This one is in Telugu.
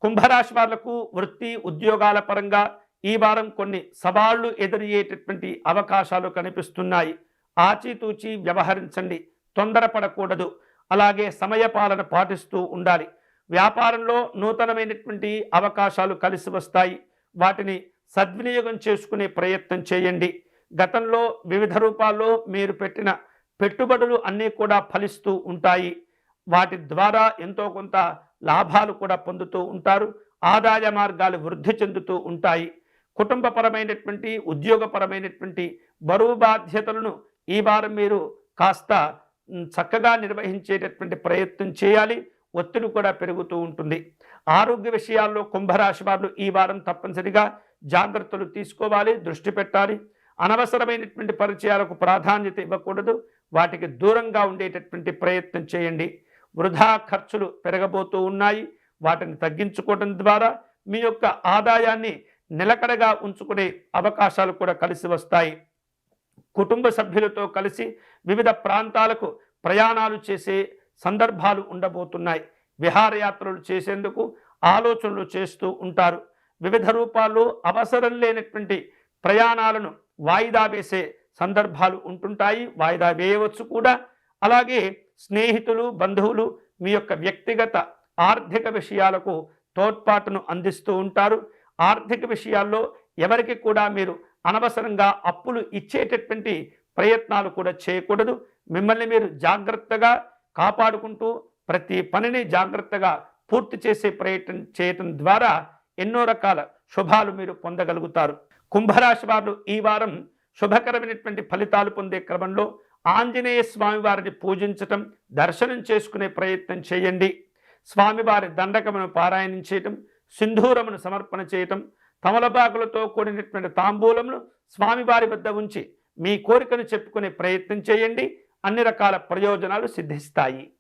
కుంభరాశి వాళ్లకు వృత్తి ఉద్యోగాల పరంగా ఈ వారం కొన్ని సవాళ్లు ఎదురయ్యేటటువంటి అవకాశాలు కనిపిస్తున్నాయి. ఆచితూచి వ్యవహరించండి, తొందరపడకూడదు. అలాగే సమయపాలన పాటిస్తూ ఉండాలి. వ్యాపారంలో నూతనమైనటువంటి అవకాశాలు కలిసి వస్తాయి. వాటిని సద్వినియోగం చేసుకునే ప్రయత్నం చేయండి. గతంలో వివిధ రూపాల్లో మీరు పెట్టిన పెట్టుబడులు అన్నీ కూడా ఫలిస్తూ ఉంటాయి. వాటి ద్వారా ఎంతో కొంత లాభాలు కూడా పొందుతూ ఉంటారు. ఆదాయ మార్గాలు వృద్ధి చెందుతూ ఉంటాయి. కుటుంబపరమైనటువంటి ఉద్యోగపరమైనటువంటి బరువు బాధ్యతలను ఈ వారం మీరు కాస్త చక్కగా నిర్వహించేటటువంటి ప్రయత్నం చేయాలి. ఒత్తిడి కూడా పెరుగుతూ ఉంటుంది. ఆరోగ్య విషయాల్లో కుంభరాశి వారు ఈ వారం తప్పనిసరిగా జాగ్రత్తలు తీసుకోవాలి, దృష్టి పెట్టాలి. అనవసరమైనటువంటి పరిచయాలకు ప్రాధాన్యత ఇవ్వకూడదు. వాటికి దూరంగా ఉండేటటువంటి ప్రయత్నం చేయండి. వృధా ఖర్చులు పెరగబోతూ ఉన్నాయి. వాటిని తగ్గించుకోవడం ద్వారా మీ యొక్క ఆదాయాన్ని నిలకడగా ఉంచుకునే అవకాశాలు కూడా కలిసి వస్తాయి. కుటుంబ సభ్యులతో కలిసి వివిధ ప్రాంతాలకు ప్రయాణాలు చేసే సందర్భాలు ఉండబోతున్నాయి. విహారయాత్రలు చేసేందుకు ఆలోచనలు చేస్తూ ఉంటారు. వివిధ రూపాల్లో అవసరం లేనటువంటి ప్రయాణాలను వాయిదా వేసే సందర్భాలు ఉంటుంటాయి. వాయిదా వేయవచ్చు కూడా. అలాగే స్నేహితులు, బంధువులు మీ యొక్క వ్యక్తిగత ఆర్థిక విషయాలకు తోడ్పాటును అందిస్తూ ఉంటారు. ఆర్థిక విషయాల్లో ఎవరికి కూడా మీరు అనవసరంగా అప్పులు ఇచ్చేటటువంటి ప్రయత్నాలు కూడా చేయకూడదు. మిమ్మల్ని మీరు జాగ్రత్తగా కాపాడుకుంటూ ప్రతి పనిని జాగ్రత్తగా పూర్తి చేసే ప్రయత్నం చేయటం ద్వారా ఎన్నో రకాల శుభాలు మీరు పొందగలుగుతారు. కుంభరాశి వారు ఈ వారం శుభకరమైనటువంటి ఫలితాలు పొందే క్రమంలో ఆంజనేయ స్వామి వారిని పూజించటం, దర్శనం చేసుకునే ప్రయత్నం చేయండి. స్వామివారి దండకమును పారాయణం చేయటం, సింధూరమును సమర్పణ చేయటం, తమలపాకులతో కూడినటువంటి తాంబూలమును స్వామివారి వద్ద ఉంచి మీ కోరికను చెప్పుకునే ప్రయత్నం చేయండి. అన్ని రకాల ప్రయోజనాలు సిద్ధిస్తాయి.